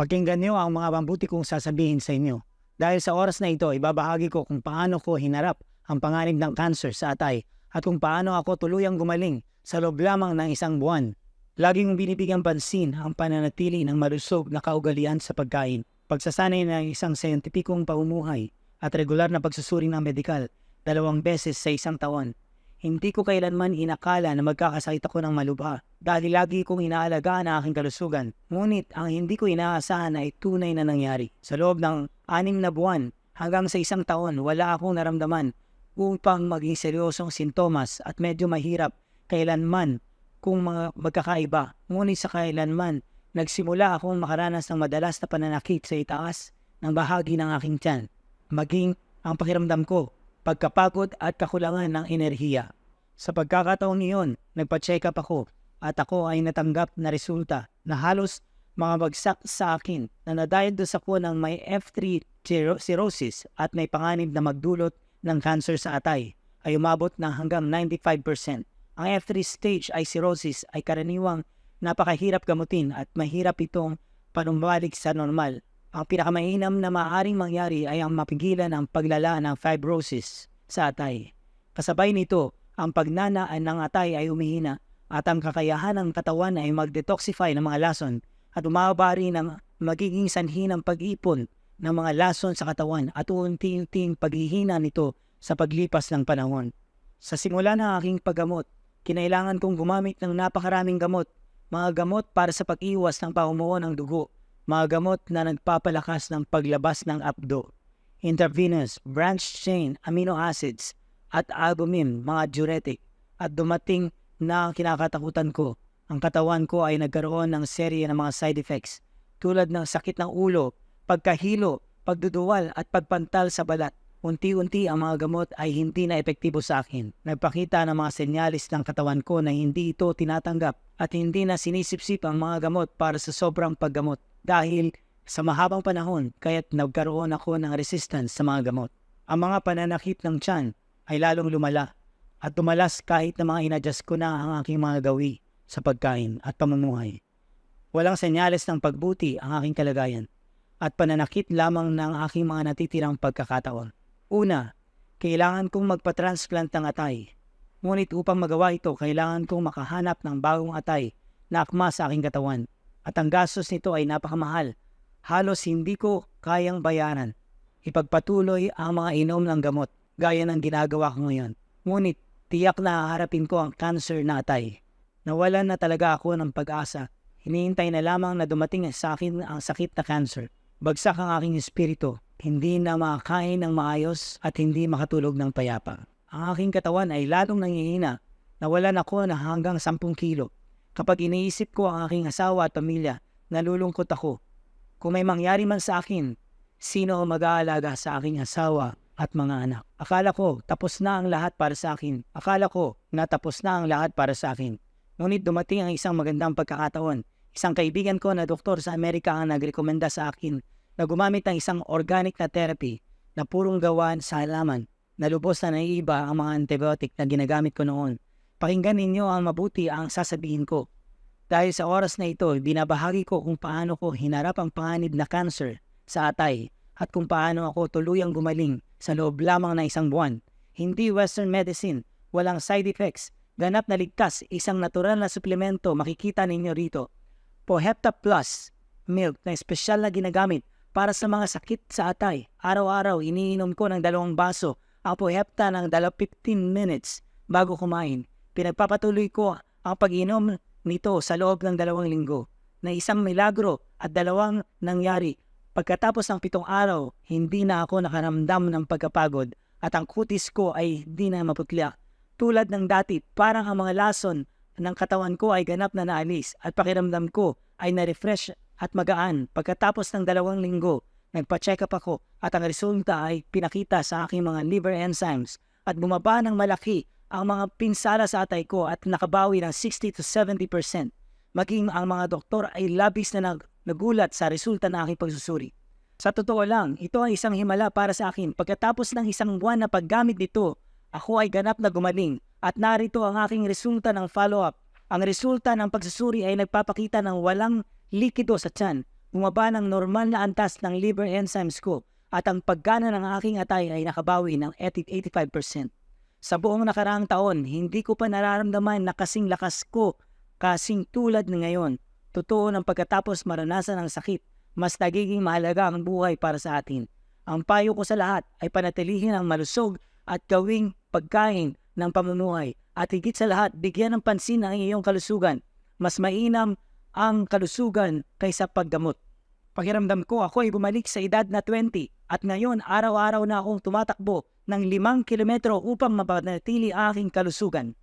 Pakinggan niyo ang mga mabuti kong sasabihin sa inyo. Dahil sa oras na ito, ibabahagi ko kung paano ko hinarap ang panganib ng cancer sa atay at kung paano ako tuluyang gumaling sa loob lamang ng isang buwan. Lagi kong binibigyan pansin ang pananatili ng malusog na kaugalian sa pagkain, pagsasanay ng isang siyentipikong pamumuhay at regular na pagsusuri ng medikal 2 beses sa isang taon. Hindi ko kailanman inakala na magkakasakit ako ng malubha dahil lagi kong inaalagaan ang aking kalusugan. Ngunit ang hindi ko inaasahan ay tunay na nangyari. Sa loob ng 6 na buwan hanggang sa isang taon, wala akong naramdaman upang maging seryosong sintomas at medyo mahirap kailanman kung magkakaiba. Ngunit sa kailanman, nagsimula akong makaranas ng madalas na pananakit sa itaas ng bahagi ng aking tiyan. Maging ang pakiramdam ko, pagkapagod at kakulangan ng enerhiya. Sa pagkakataong iyon, nagpa-check up ako at ako ay natanggap na resulta na halos makabagsak sa akin na na-diagnose ako ng may F3 cirrhosis at may panganib na magdulot ng cancer sa atay ay umabot na hanggang 95%. Ang F3 stage ay cirrhosis ay karaniwang napakahirap gamutin at mahirap itong panumbalik sa normal. Ang pinakamainam na maaaring mangyari ay ang mapigilan ang paglala ng fibrosis sa atay. Kasabay nito, ang pagnanaan ng atay ay umihina at ang kakayahan ng katawan ay mag-detoxify ng mga lason at umabari ng magiging sanhi ng pag-ipon ng mga lason sa katawan at unti-unting paghihina nito sa paglipas ng panahon. Sa simula ng aking paggamot, kinailangan kong gumamit ng napakaraming gamot, mga gamot para sa pag-iwas ng pamumuo ng dugo, mga gamot na nagpapalakas ng paglabas ng apdo, intravenous, branched-chain amino acids at albumin, mga diuretic. At dumating na kinakatakutan ko, ang katawan ko ay nagkaroon ng serye ng mga side effects tulad ng sakit ng ulo, pagkahilo, pagduduwal at pagpantal sa balat. Unti-unti ang mga gamot ay hindi na epektibo sa akin. Nagpakita ng mga senyalis ng katawan ko na hindi ito tinatanggap at hindi na sinisipsip ang mga gamot para sa sobrang paggamot. Dahil sa mahabang panahon, kaya't nagkaroon ako ng resistance sa mga gamot. Ang mga pananakit ng tiyan ay lalong lumala at tumalas kahit na mga inadjust ko na ang aking mga gawi sa pagkain at pamumuhay. Walang senyales ng pagbuti ang aking kalagayan at pananakit lamang ng aking mga natitirang pagkakataon. Una, kailangan kong magpa-transplant ng atay. Ngunit upang magawa ito, kailangan kong makahanap ng bagong atay na akma sa aking katawan. At ang gastos nito ay napakamahal. Halos hindi ko kayang bayaran. Ipagpatuloy ang mga inom ng gamot, gaya ng ginagawa ko ngayon. Ngunit tiyak na haharapin ko ang cancer na atay. Nawalan na talaga ako ng pag-asa. Hinihintay na lamang na dumating sa akin ang sakit na cancer. Bagsak ang aking espiritu. Hindi na makakain ng maayos at hindi makatulog ng payapa. Ang aking katawan ay lalong nangihina. Nawalan ako na hanggang 10 kilo. Kapag iniisip ko ang aking asawa at pamilya, nalulungkot ako. Kung may mangyari man sa akin, sino ang mag-aalaga sa aking asawa at mga anak? Akala ko tapos na ang lahat para sa akin. Akala ko natapos na ang lahat para sa akin. Ngunit dumating ang isang magandang pagkakataon. Isang kaibigan ko na doktor sa Amerika ang nagrekomenda sa akin na gumamit ng isang organic na therapy na purong gawa sa halaman na lubos na naiiba ang mga antibiotic na ginagamit ko noon. Pakinggan ninyo ang mabuti ang sasabihin ko. Dahil sa oras na ito, binabahagi ko kung paano ko hinarap ang panganib na cancer sa atay at kung paano ako tuluyang gumaling sa loob lamang ng isang buwan. Hindi Western medicine, walang side effects, ganap na ligtas, isang natural na suplemento makikita ninyo rito. Pohepta Plus milk na espesyal na ginagamit para sa mga sakit sa atay. Araw-araw iniinom ko ng 2 baso ang Pohepta ng 15 minutes bago kumain. Pinagpapatuloy ko ang pag-inom nito sa loob ng 2 linggo na isang milagro at 2 nangyari. Pagkatapos ng 7 araw, hindi na ako nakaramdam ng pagkapagod at ang kutis ko ay hindi na maputla. Tulad ng dati, parang ang mga lason ng katawan ko ay ganap na naalis at pakiramdam ko ay na-refresh at magaan. Pagkatapos ng 2 linggo, nagpa-check up ako at ang resulta ay pinakita sa aking mga liver enzymes at bumaba ng malaki ang mga pinsala sa atay ko at nakabawi ng 60 to 70%. Maging ang mga doktor ay labis na nagulat sa resulta ng aking pagsusuri. Sa totoo lang, ito ay isang himala para sa akin. Pagkatapos ng 1 buwan na paggamit nito, ako ay ganap na gumaling at narito ang aking resulta ng follow-up. Ang resulta ng pagsusuri ay nagpapakita ng walang likido sa tiyan, bumaba ng normal na antas ng liver enzymes ko at ang paggana ng aking atay ay nakabawi ng 85%. Sa buong nakaraang taon, hindi ko pa nararamdaman na kasing lakas ko, kasing tulad ng ngayon. Totoo ng pagkatapos maranasan ng sakit, mas nagiging mahalaga ang buhay para sa atin. Ang payo ko sa lahat ay panatilihin ang malusog at gawing pagkain ng pamumuhay. At higit sa lahat, bigyan ng pansin ang iyong kalusugan. Mas mainam ang kalusugan kaysa paggamot. Pakiramdam ko ako ay bumalik sa edad na 20 at ngayon araw-araw na akong tumatakbo ng 5 kilometro upang mapanatili aking kalusugan.